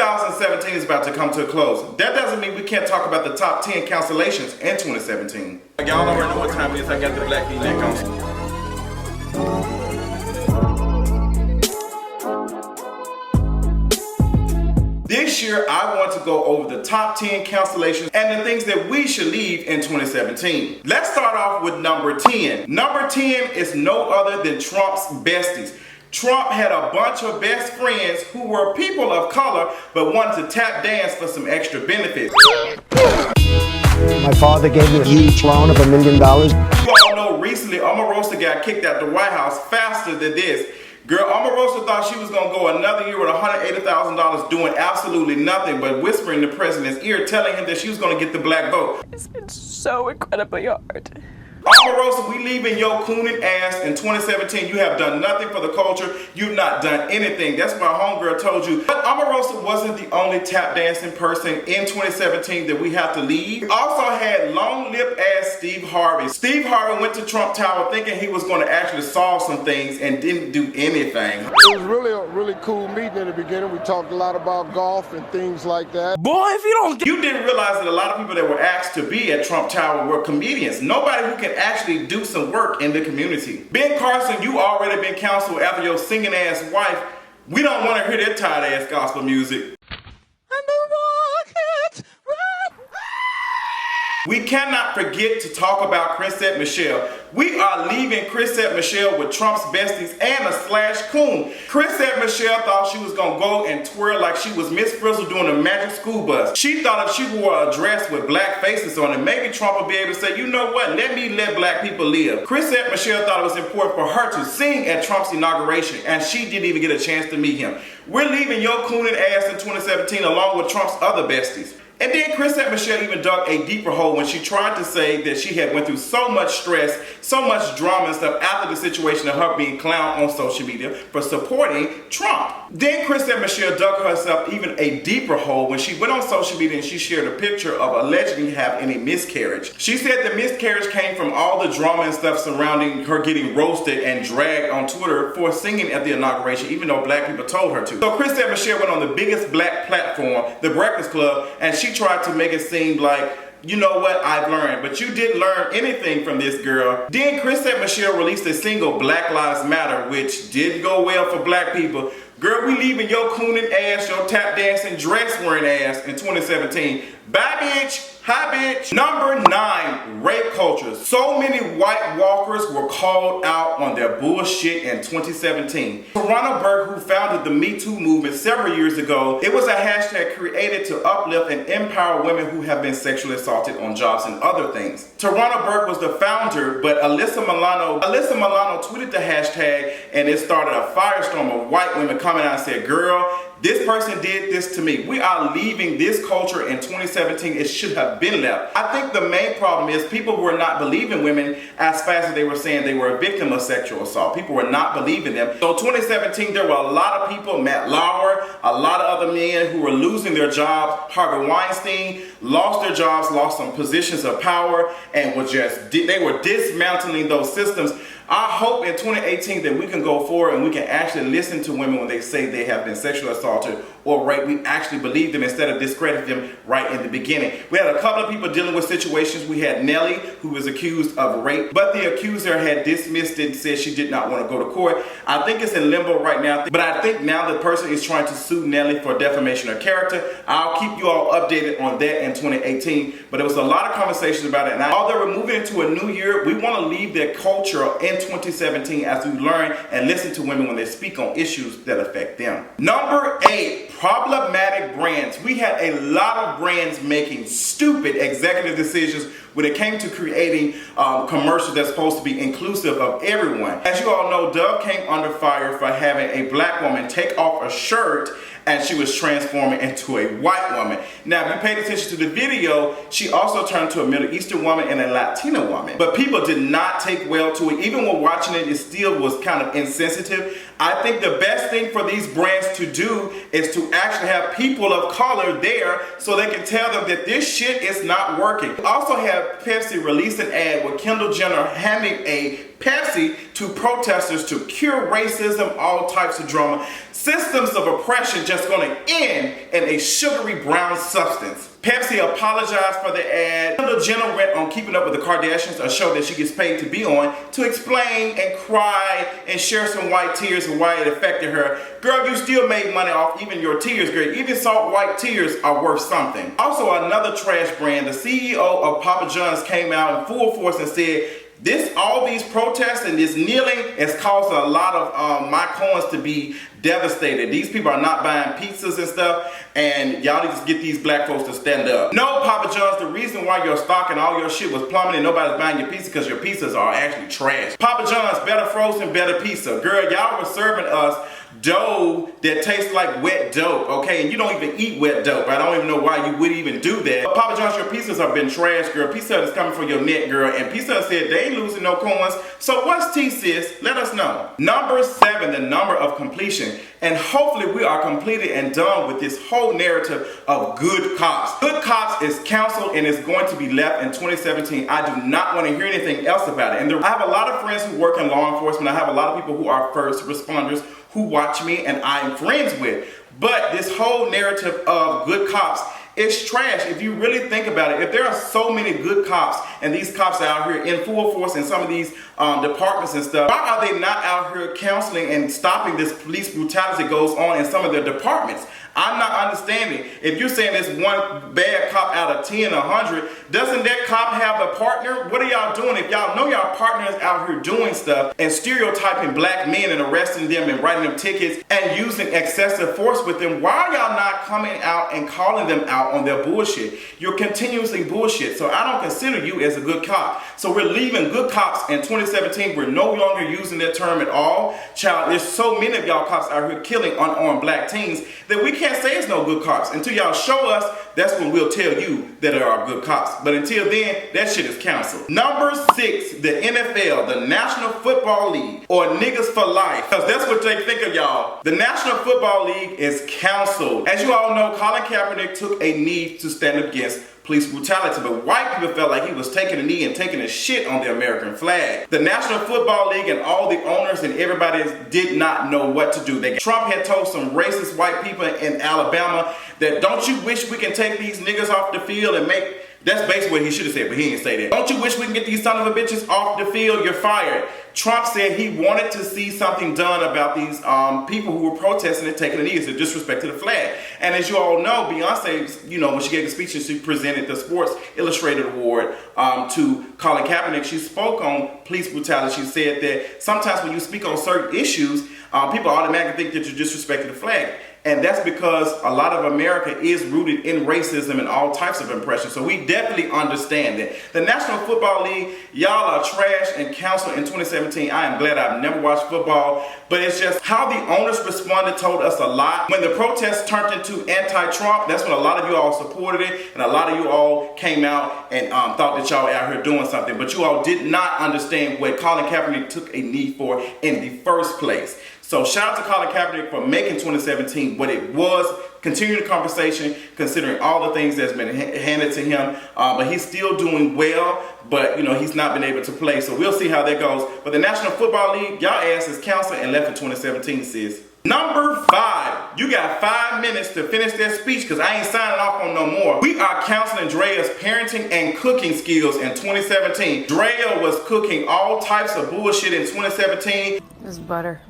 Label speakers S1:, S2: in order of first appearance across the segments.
S1: 2017 is about to come to a close. That doesn't mean we can't talk about the top 10 cancellations in 2017. Y'all already know what time it is. I got the black V-neck on. This year, I want to go over the top 10 cancellations and the things that we should leave in 2017. Let's start off with number 10. Number 10 is no other than Trump's besties. Trump had a bunch of best friends who were people of color but wanted to tap dance for some extra benefits.
S2: My father gave me a huge loan of $1 million.
S1: You all know recently Omarosa got kicked out the White House faster than this. Girl, Omarosa thought she was going to go another year with $180,000 doing absolutely nothing but whispering in the president's ear, telling him that she was going to get the black vote.
S3: It's been so incredibly hard.
S1: Omarosa, we leaving your cooning ass in 2017. You have done nothing for the culture. You've not done anything. That's what my homegirl told you. But Omarosa wasn't the only tap dancing person in 2017 that we have to leave. We also had long lip ass Steve Harvey. Steve Harvey went to Trump Tower thinking he was going to actually solve some things and didn't do anything.
S4: It was really a really cool meeting in the beginning. We talked a lot about golf and things like that.
S1: Boy, if you didn't realize that a lot of people that were asked to be at Trump Tower were comedians. Nobody who can actually do some work in the community. Ben Carson, you already been counseled after your singing ass wife. We don't want to hear that tired ass gospel music. We cannot forget to talk about Chrisette Michele. We are leaving Chrisette Michele with Trump's besties and a slash coon. Chrisette Michele thought she was gonna go and twirl like she was Miss Frizzle doing a magic school bus. She thought if she wore a dress with black faces on it, maybe Trump would be able to say, you know what, let black people live. Chrisette Michele thought it was important for her to sing at Trump's inauguration, and she didn't even get a chance to meet him. We're leaving your cooning ass in 2017 along with Trump's other besties. And then Chrisette Michele even dug a deeper hole when she tried to say that she had went through so much stress, so much drama and stuff after the situation of her being clowned on social media for supporting Trump. Then Chrisette Michele dug herself even a deeper hole when she went on social media and she shared a picture of allegedly having a miscarriage. She said the miscarriage came from all the drama and stuff surrounding her getting roasted and dragged on Twitter for singing at the inauguration, even though black people told her to. So Chrisette Michele went on the biggest black platform, The Breakfast Club, and she tried to make it seem like, you know what, I've learned. But you didn't learn anything from this girl. Then Chrisette Michele released a single, Black Lives Matter, which didn't go well for black people. Girl, we leaving your cooning ass, your tap dancing, dress wearing ass in 2017. Bye, bitch. Hi, bitch. Number 9, rape culture. So many white walkers were called out on their bullshit in 2017. Tarana Burke, who founded the Me Too movement several years ago, it was a hashtag created to uplift and empower women who have been sexually assaulted on jobs and other things. Tarana Burke was the founder, but Alyssa Milano tweeted the hashtag, and it started a firestorm of white women coming out and said, girl, this person did this to me. We are leaving this culture in 2017. It should have been left. I think the main problem is people were not believing women as fast as they were saying they were a victim of sexual assault. People were not believing them. So 2017, there were a lot of people, Matt Lauer, a lot of other men who were losing their jobs. Harvey Weinstein lost their jobs, lost some positions of power, and they were dismantling those systems. I hope in 2018 that we can go forward and we can actually listen to women when they say they have been sexually assaulted or raped. We actually believe them instead of discrediting them right in the beginning. We had a couple of people dealing with situations. We had Nelly, who was accused of rape, but the accuser had dismissed it and said she did not want to go to court. I think it's in limbo right now, but I think now the person is trying to sue Nelly for defamation of character. I'll keep you all updated on that in 2018, but there was a lot of conversations about it. And although we're moving into a new year, we want to leave that culture in 2017 as we learn and listen to women when they speak on issues that affect them. Number 8, problematic brands. We had a lot of brands making stupid executive decisions when it came to creating commercials that's supposed to be inclusive of everyone. As you all know, Dove came under fire for having a black woman take off a shirt and she was transforming into a white woman. Now, if you paid attention to the video, she also turned to a Middle Eastern woman and a Latina woman. But people did not take well to it. Even when watching it, it still was kind of insensitive. I think the best thing for these brands to do is to actually have people of color there so they can tell them that this shit is not working. Also have Pepsi release an ad with Kendall Jenner handing a Pepsi to protesters to cure racism, all types of drama. Systems of oppression just gonna end in a sugary brown substance. Pepsi apologized for the ad. Kendall Jenner went on Keeping Up with the Kardashians, a show that she gets paid to be on, to explain and cry and share some white tears and why it affected her. Girl, you still made money off even your tears, girl. Even salt white tears are worth something. Also, another trash brand, the CEO of Papa John's came out in full force and said, all these protests and this kneeling has caused a lot of my coins to be devastated. These people are not buying pizzas and stuff, and y'all need to get these black folks to stand up. No, Papa John's, the reason why your stock and all your shit was plummeting and nobody's buying your pizza because your pizzas are actually trash. Papa John's, better frozen, better pizza. Girl, y'all were serving us dough that tastes like wet dope, okay? And you don't even eat wet dope. I don't even know why you would even do that. But Papa John's, your pizzas have been trash, girl. Pizza Hut is coming for your neck, girl. And Pizza Hut said they ain't losing no coins. So what's T, sis? Let us know. Number 7, the number of completion. And hopefully we are completed and done with this whole narrative of good cops. Good cops is canceled and is going to be left in 2017. I do not want to hear anything else about it. And I have a lot of friends who work in law enforcement. I have a lot of people who are first responders who watch me and I'm friends with. But this whole narrative of good cops is trash if you really think about it. If there are so many good cops and these cops are out here in full force in some of these departments and stuff, why are they not out here counseling and stopping this police brutality that goes on in some of their departments? I'm not understanding. If you're saying there's one bad cop out of 10 or 100, doesn't that cop have a partner? What are y'all doing? If y'all know y'all partners out here doing stuff and stereotyping black men and arresting them and writing them tickets and using excessive force with them, why are y'all not coming out and calling them out on their bullshit? You're continuously bullshit. So I don't consider you as a good cop. So we're leaving good cops in 2017. We're no longer using that term at all. Child, there's so many of y'all cops out here killing unarmed black teens that we can't say it's no good cops. Until y'all show us, that's when we'll tell you that there are good cops. But until then, that shit is canceled. Number 6, the NFL, the National Football League, or niggas for life. Because that's what they think of y'all. The National Football League is canceled. As you all know, Colin Kaepernick took a knee to stand against police brutality, but white people felt like he was taking a knee and taking a shit on the American flag. The National Football League and all the owners and everybody did not know what to do. Trump had told some racist white people in Alabama that, don't you wish we can take these niggas off the field and make... That's basically what he should have said, but he didn't say that. Don't you wish we can get these son of a bitches off the field? You're fired. Trump said he wanted to see something done about these people who were protesting and taking the knee. It's a disrespect to the flag. And as you all know, Beyonce, when she gave the speech and she presented the Sports Illustrated Award to Colin Kaepernick, she spoke on police brutality. She said that sometimes when you speak on certain issues, people automatically think that you're disrespecting the flag. And that's because a lot of America is rooted in racism and all types of oppression. So we definitely understand that. The National Football League, y'all are trash and canceled in 2017. I am glad I've never watched football, but it's just how the owners responded told us a lot. When the protests turned into anti-Trump, that's when a lot of you all supported it, and a lot of you all came out and thought that y'all were out here doing something. But you all did not understand what Colin Kaepernick took a knee for in the first place. So shout out to Colin Kaepernick for making 2017 what it was, continuing the conversation, considering all the things that's been handed to him. But he's still doing well, but he's not been able to play. So we'll see how that goes. But the National Football League, y'all ass is canceled and left in 2017, sis. Number 5, you got 5 minutes to finish that speech because I ain't signing off on no more. We are counseling Draya's parenting and cooking skills in 2017. Draya was cooking all types of bullshit in 2017.
S3: This is butter.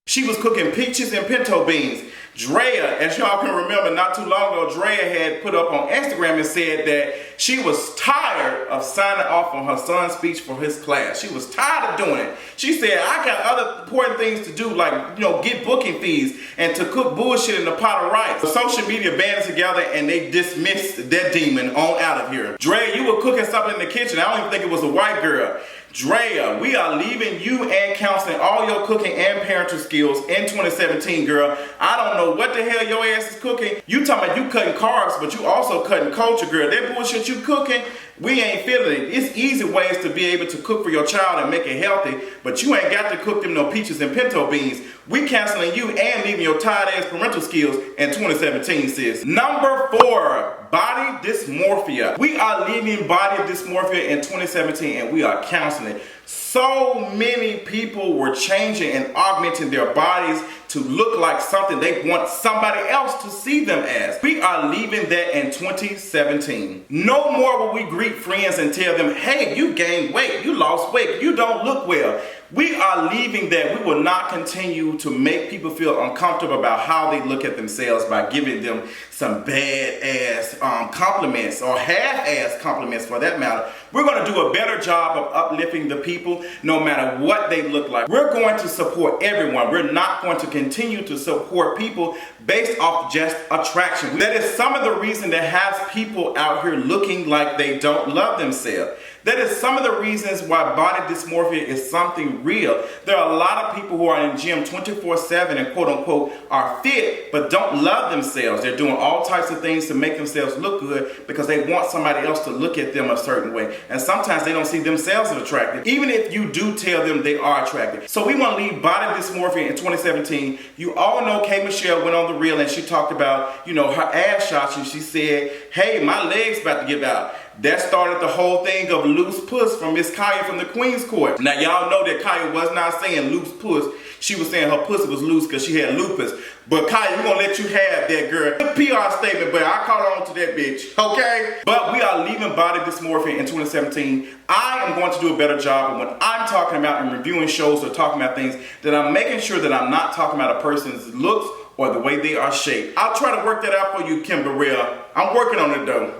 S1: She was cooking peaches and pinto beans. Draya, as y'all can remember, not too long ago, Draya had put up on Instagram and said that she was tired of signing off on her son's speech for his class. She was tired of doing it. She said, I got other important things to do, like, get booking fees and to cook bullshit in a pot of rice. The social media banded together and they dismissed that demon on out of here. Draya, you were cooking something in the kitchen. I don't even think it was a white girl. Draya, we are leaving you and counseling all your cooking and parenting skills in 2017, girl. I don't know what the hell your ass is cooking. You talking about you cutting carbs, but you also cutting culture, girl. That bullshit you cooking, we ain't feeling it. It's easy ways to be able to cook for your child and make it healthy, but you ain't got to cook them no peaches and pinto beans. We canceling you and leaving your tired ass parental skills in 2017, sis. Number 4, body dysmorphia. We are leaving body dysmorphia in 2017 and we are counseling. So many people were changing and augmenting their bodies to look like something they want somebody else to see them as. We are leaving that in 2017. No more will we greet friends and tell them, hey, you gained weight, you lost weight, you don't look well. We are leaving that. We will not continue to make people feel uncomfortable about how they look at themselves by giving them some bad-ass compliments or half-ass compliments for that matter. We're going to do a better job of uplifting the people no matter what they look like. We're going to support everyone. We're not going to continue to support people based off just attraction. That is some of the reason that has people out here looking like they don't love themselves. That is some of the reasons why body dysmorphia is something real. There are a lot of people who are in the gym 24/7 and quote unquote are fit but don't love themselves. They're doing all types of things to make themselves look good because they want somebody else to look at them a certain way. And sometimes they don't see themselves as attractive, even if you do tell them they are attractive. So we want to leave body dysmorphia in 2017. You all know K. Michelle went on the reel and she talked about, her ass shots, and she said, hey, my leg's about to give out. That started the whole thing of loose puss from Miss Kaya from the Queen's Court. Now y'all know that Kaya was not saying loose puss. She was saying her pussy was loose because she had lupus. But Kaya, we're going to let you have that, girl. Good PR statement, but I caught on to that bitch, okay? But we are leaving body dysmorphia in 2017. I am going to do a better job of when I'm talking about and reviewing shows or talking about things that I'm making sure that I'm not talking about a person's looks or the way they are shaped. I'll try to work that out for you, Kim Burrell. I'm working on it, though.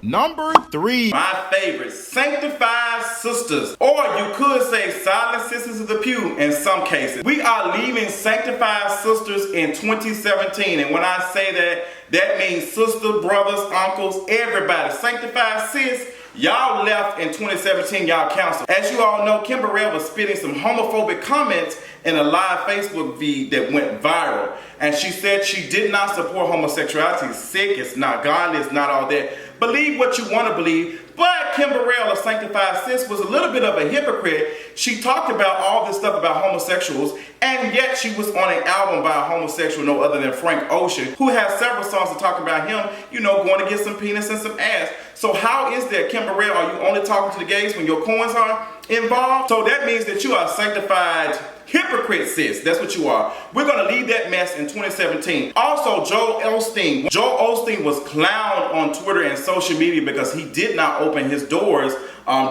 S1: Number 3, my favorite, sanctified sisters, or you could say silent sisters of the pew in some cases. We are leaving sanctified sisters in 2017, and when I say that, that means sister, brothers, uncles, everybody. Sanctified sis, y'all left in 2017, y'all counseled. As you all know, Kim Burrell was spitting some homophobic comments in a live Facebook feed that went viral. And she said she did not support homosexuality. It's sick, it's not godly, it's not all that. Believe what you want to believe. But Kim Burrell, a sanctified sis, was a little bit of a hypocrite. She talked about all this stuff about homosexuals, and yet she was on an album by a homosexual no other than Frank Ocean, who has several songs to talk about him, going to get some penis and some ass. So how is that, Kim Burrell? Are you only talking to the gays when your coins are involved? So that means that you are a sanctified hypocrite, sis. That's what you are. We're going to leave that mess in 2017. Also, Joel Osteen was clowned on Twitter and social media because he did not open his doors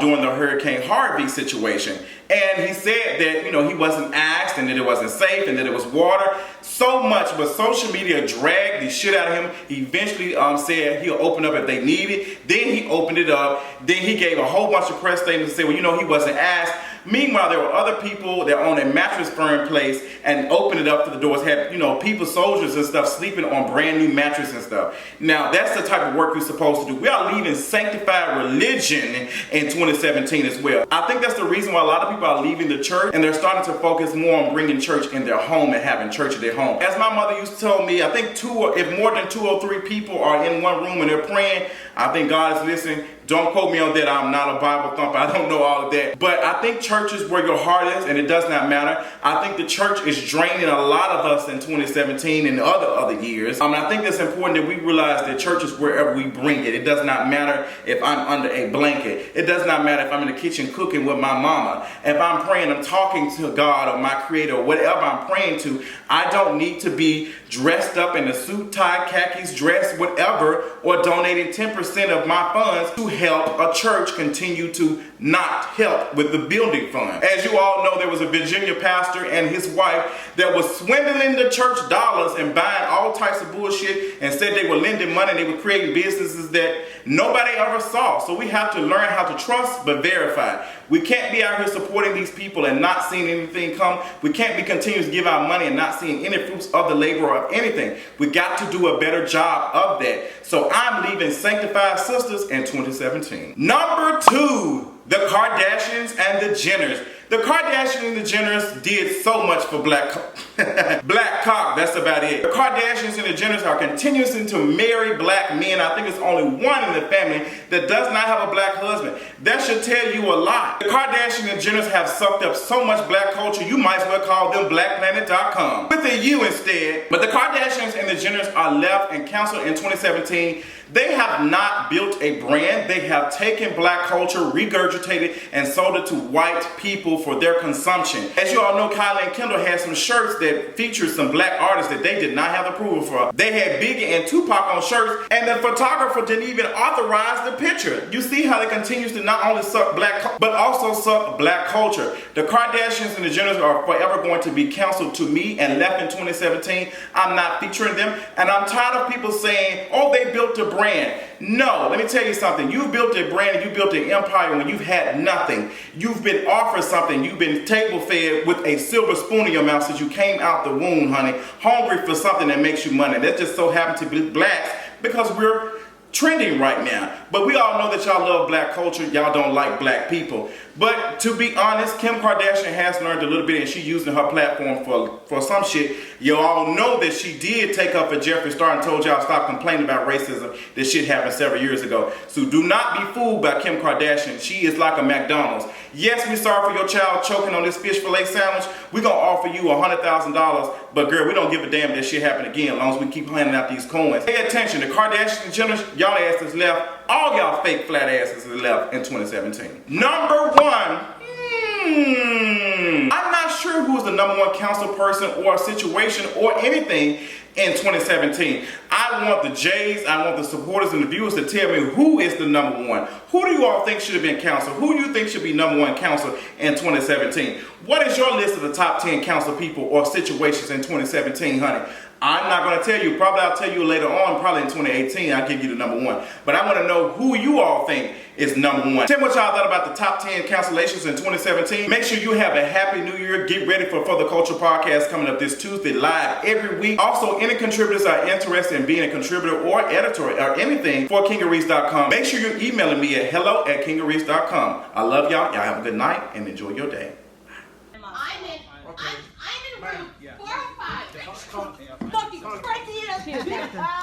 S1: during the Hurricane Harvey situation. And he said that, he wasn't asked and that it wasn't safe and that it was water. So much, but social media dragged the shit out of him. He eventually said he'll open up if they need it. Then he opened it up. Then he gave a whole bunch of press statements to say, well, he wasn't asked. Meanwhile, there were other people that owned a mattress firm place and opened it up to the doors, had, people, soldiers and stuff sleeping on brand new mattresses and stuff. Now, that's the type of work you're supposed to do. We are leaving sanctified religion in 2017 as well. I think that's the reason why a lot of people are leaving the church and they're starting to focus more on bringing church in their home and having church at their home. As my mother used to tell me, I think if more than 2 or 3 people are in one room and they're praying, I think God is listening. Don't quote me on that. I'm not a Bible thumper. I don't know all of that. But I think church is where your heart is, and it does not matter. I think the church is draining a lot of us in 2017 and other years. I think it's important that we realize that church is wherever we bring it. It does not matter if I'm under a blanket. It does not matter if I'm in the kitchen cooking with my mama. If I'm praying, I'm talking to God or my creator, or whatever I'm praying to. I don't need to be dressed up in a suit, tie, khakis, dress, whatever, or donating 10% of my funds to help a church continue to not help with the building fund. As you all know, there was a Virginia pastor and his wife that was swindling the church dollars and buying all types of bullshit and said they were lending money and they were creating businesses that nobody ever saw. So we have to learn how to trust but verify. We can't be out here supporting these people and not seeing anything come. We can't be continuing to give out money and not seeing any fruits of the labor or anything. We got to do a better job of that. So I'm leaving sanctified sisters in 2017. Number 2. The Kardashians and the Jenners. The Kardashians and the Jenners did so much for black cock, that's about it. The Kardashians and the Jenners are continuing to marry black men. I think it's only one in the family that does not have a black husband. That should tell you a lot. The Kardashians and Jenners have sucked up so much black culture, you might as well call them blackplanet.com. With a U instead. But the Kardashians and the Jenners are left and canceled in 2017. They have not built a brand. They have taken black culture, regurgitated, and sold it to white people for their consumption. As you all know, Kylie and Kendall had some shirts that featured some black artists that they did not have approval for. They had Biggie and Tupac on shirts, and the photographer didn't even authorize the picture. You see how they continues to not only suck black, but also suck black culture. The Kardashians and the Jenners are forever going to be canceled to me and left in 2017. I'm not featuring them, and I'm tired of people saying, oh, they built a brand. No, let me tell you something. You built a brand, you built an empire when you've had nothing. You've been offered something. You've been table fed with a silver spoon in your mouth since you came out the womb, honey. Hungry for something that makes you money. That just so happens to be blacks because we're trending right now. But we all know that y'all love black culture. Y'all don't like black people. But to be honest, Kim Kardashian has learned a little bit, and she's using her platform for some shit. You all know that she did take up for Jeffree Star and told y'all stop complaining about racism. This shit happened several years ago. So do not be fooled by Kim Kardashian. She is like a McDonald's. Yes, we're sorry for your child choking on this fish fillet sandwich. We're going to offer you $100,000. But girl, we don't give a damn if that shit happen again as long as we keep handing out these coins. Pay attention. The Kardashians and Jenners, y'all asses left. All y'all fake flat asses is left in 2017. Number one. I'm not sure who's the number one council person or situation or anything in 2017. I want the Jays, I want the supporters and the viewers to tell me who is the number one. Who do you all think should have been council? Who do you think should be number one council in 2017? What is your list of the top 10 council people or situations in 2017, honey? I'm not going to tell you. Probably I'll tell you later on, probably in 2018, I'll give you the number one. But I want to know who you all think is number one. Tell me what y'all thought about the top 10 cancellations in 2017. Make sure you have a happy new year. Get ready for Further Culture Podcast coming up this Tuesday live every week. Also, any contributors are interested in being a contributor or editor or anything for kingareese.com. Make sure you're emailing me at hello@kingareese.com. I love y'all. Y'all have a good night and enjoy your day.
S5: I'm in room 405. Fucking crazy ass.